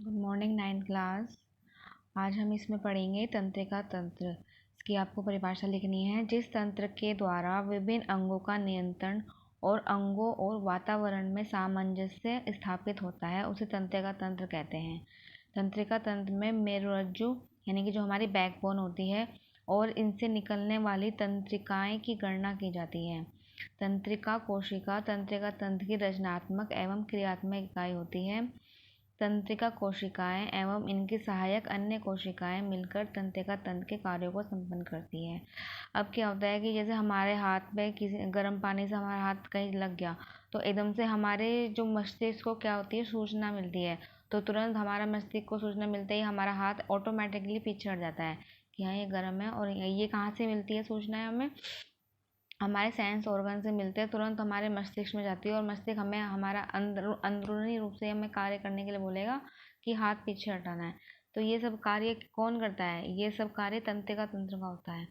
Good morning ninth class. आज हम इसमें पढ़ेंगे तंत्रिका तंत्र। इसकी आपको परिभाषा लिखनी है। जिस तंत्र के द्वारा विभिन्न अंगों का नियंत्रण और अंगों और वातावरण में सामंजस्य स्थापित होता है उसे तंत्रिका तंत्र कहते हैं। तंत्रिका तंत्र में मेरुरज्जु यानी कि जो हमारी बैकबोन होती है और इनसे निकलने वाली तंत्रिकाएं की गणना की जाती है। तंत्रिका कोशिका तंत्रिका तंत्र की रचनात्मक एवं क्रियात्मक इकाई होती है। तंत्रिका कोशिकाएं एवं इनकी सहायक अन्य कोशिकाएं मिलकर तंत्रिका तंत्र के कार्यों को संपन्न करती हैं। अब क्या होता है कि जैसे हमारे हाथ में किसी गर्म पानी से हमारा हाथ कहीं लग गया तो एकदम से हमारे जो मस्तिष्क को क्या होती है, सूचना मिलती है। तो तुरंत हमारा मस्तिष्क को सूचना मिलते ही हमारा हाथ ऑटोमेटिकली पीछे हट जाता है कि हाँ ये गर्म है। और ये कहाँ से मिलती है सूचना हमें? हमारे सेंस ऑर्गन से मिलते हैं, तुरंत हमारे मस्तिष्क में जाती है और मस्तिष्क हमें हमारा अंदरूनी रूप से हमें कार्य करने के लिए बोलेगा कि हाथ पीछे हटाना है। तो ये सब कार्य कौन करता है? ये सब कार्य तंत्रिका तंत्र का होता है।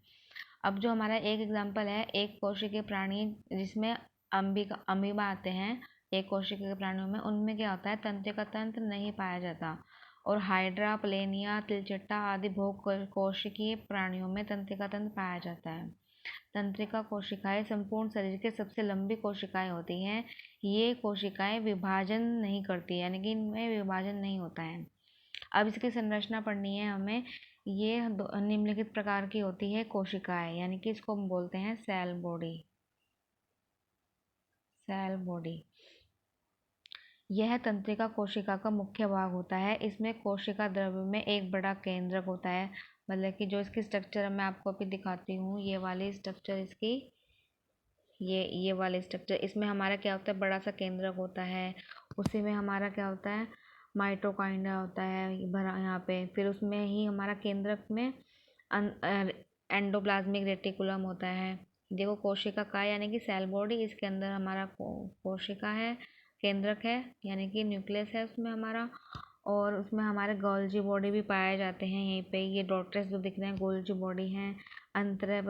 अब जो हमारा एक एग्जाम्पल है, एक कोशिकीय प्राणी जिसमें अमीबा आते हैं, एक कोशिकीय प्राणियों में, उनमें क्या होता है, तंत्रिका तंत्र नहीं पाया जाता। और हाइड्रा, प्लेनिया, तिलचट्टा आदि बहु कोशिकीय प्राणियों में तंत्रिका तंत्र पाया जाता है। तंत्रिका कोशिकाएं संपूर्ण शरीर के सबसे लंबी कोशिकाएं होती हैं। ये कोशिकाएं विभाजन नहीं करती, यानी कि इनमें विभाजन नहीं होता है। अब इसकी संरचना पढ़नी है हमें। ये निम्नलिखित प्रकार की होती है कोशिकाएं, यानी कि इसको हम बोलते हैं सेल बॉडी। सेल बॉडी यह तंत्रिका कोशिका का मुख्य भाग होता है। इसमें कोशिका द्रव्य में एक बड़ा केंद्रक होता है। मतलब कि जो इसकी स्ट्रक्चर मैं आपको अभी दिखाती हूँ, ये वाली स्ट्रक्चर इसकी, ये वाले स्ट्रक्चर, इसमें हमारा क्या होता है, बड़ा सा केंद्रक होता है। उसी में हमारा क्या होता है, माइटोकॉन्ड्रिया होता है भरा यहाँ पे। फिर उसमें ही हमारा केंद्रक में एंडोप्लाज्मिक रेटिकुलम होता है। देखो कोशिका का यानी कि सेल बॉडी, इसके अंदर हमारा कोशिका है, केंद्रक है यानी कि न्यूक्लियस है उसमें हमारा। और उसमें हमारे गोल्जी बॉडी भी पाए जाते हैं यहीं पे। ये डॉट्स जो दिख रहे हैं गोल्जी बॉडी हैं। अंतर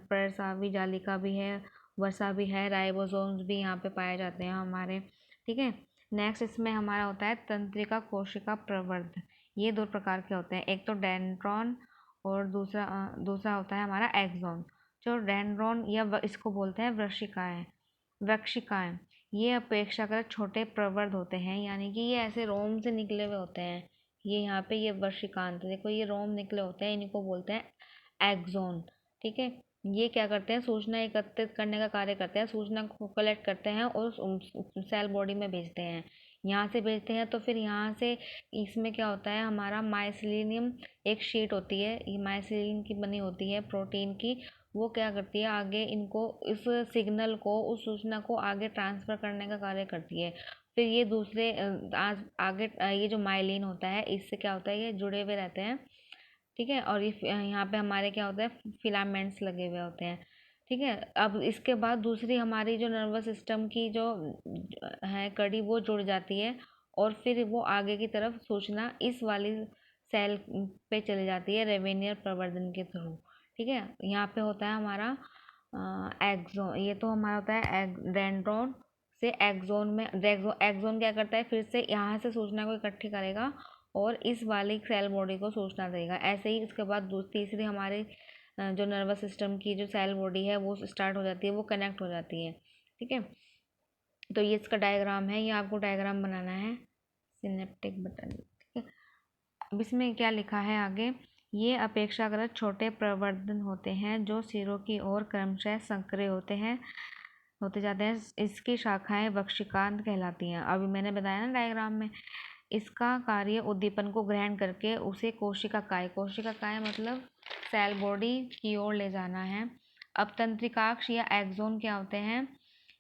प्रस्रावी जालिका भी है, वसा भी है, राइबोसोम्स भी यहाँ पे पाए जाते हैं हमारे। ठीक है। नेक्स्ट इसमें हमारा होता है तंत्रिका कोशिका प्रवर्ध। ये दो प्रकार के होते हैं, एक तो डेंड्रॉन और दूसरा होता है हमारा एक्सॉन। जो डेंड्रॉन या इसको बोलते हैं वृश्चिकाएं, वृक्षिकाएं, ये अपेक्षाकृत छोटे प्रवर्ध होते हैं, यानी कि ये ऐसे रोम से निकले हुए होते हैं। ये यहाँ पे ये वृश्चिकांत देखो, ये रोम निकले होते हैं, इनको बोलते हैं एक्सोन। ठीक है। ये क्या करते हैं, सूचना एकत्रित करने का कार्य करते हैं, सूचना को कलेक्ट करते हैं और सेल बॉडी में भेजते हैं। यहाँ से भेजते हैं तो फिर यहाँ से इसमें क्या होता है, हमारा माइसिलिनियम एक शीट होती है, ये माइसिलिन की बनी होती है प्रोटीन की। वो क्या करती है, आगे इनको इस सिग्नल को, उस सूचना को आगे ट्रांसफ़र करने का कार्य करती है। फिर ये दूसरे आगे ये जो माइलिन होता है, इससे क्या होता है, ये जुड़े हुए रहते हैं। ठीक है। और ये यहाँ पे हमारे क्या होता है, फिलामेंट्स लगे हुए होते हैं। ठीक है। अब इसके बाद दूसरी हमारी जो नर्वस सिस्टम की जो है कड़ी, वो जुड़ जाती है और फिर वो आगे की तरफ सूचना इस वाली सेल पे चली जाती है रेवेनियर प्रवर्धन के थ्रू। ठीक है। यहाँ पे होता है हमारा एक्सोन। ये तो हमारा होता है डेंड्रॉन से एक्सोन में। एक्सोन क्या करता है, फिर से यहाँ से सूचना को इकट्ठी करेगा और इस वाली सेल बॉडी को सूचना देगा। ऐसे ही इसके बाद तीसरी हमारी जो नर्वस सिस्टम की जो सेल बॉडी है वो स्टार्ट हो जाती है, वो कनेक्ट हो जाती है। ठीक है। तो ये इसका डायग्राम है, ये आपको डायग्राम बनाना है, सिनेप्टिक बटन। ठीक है। अब इसमें क्या लिखा है आगे, ये अपेक्षाकृत छोटे प्रवर्धन होते हैं जो सिरों की ओर क्रमशः संकरे होते जाते हैं। इसकी शाखाएं वृश्चिकांत कहलाती हैं। अभी मैंने बताया ना डायग्राम में, इसका कार्य उद्दीपन को ग्रहण करके उसे कोशिकाएं मतलब सेल बॉडी की ओर ले जाना है। अब तंत्रिकाक्ष या एक्सोन क्या होते हैं,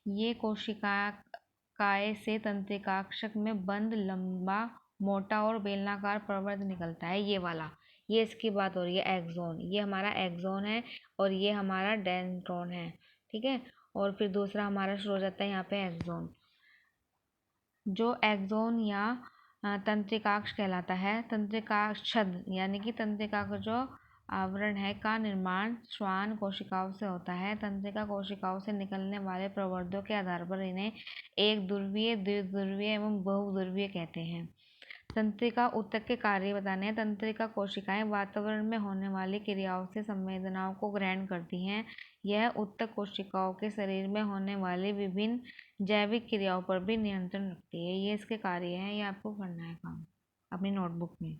ये कोशिकाएं से तंत्रिकाक्ष में बंद लंबा मोटा और बेलनाकार प्रवर्ध निकलता है, ये वाला। ये इसकी बात हो रही है एक्सोन, ये हमारा एक्सोन है और ये हमारा डेंड्रॉन है। ठीक है। और फिर दूसरा हमारा शुरू हो जाता है यहाँ पे एक्सोन। जो एक्सोन या तंत्रिकाक्ष कहलाता है। तंत्रिकाक्ष छद यानी कि तंत्रिका का जो आवरण है का निर्माण श्वान कोशिकाओं से होता है। तंत्रिका कोशिकाओं से निकलने वाले प्रवर्धों के आधार पर इन्हें एक ध्रुवीय, द्विध्रुवीय एवं बहुध्रुवीय कहते हैं। तंत्रिका ऊतक के कार्य बताने हैं। तंत्रिका कोशिकाएं वातावरण में होने वाली क्रियाओं से संवेदनाओं को ग्रहण करती हैं। यह ऊतक कोशिकाओं के शरीर में होने वाली विभिन्न जैविक क्रियाओं पर भी नियंत्रण रखती है। ये इसके कार्य हैं, ये आपको करना है काम अपनी नोटबुक में।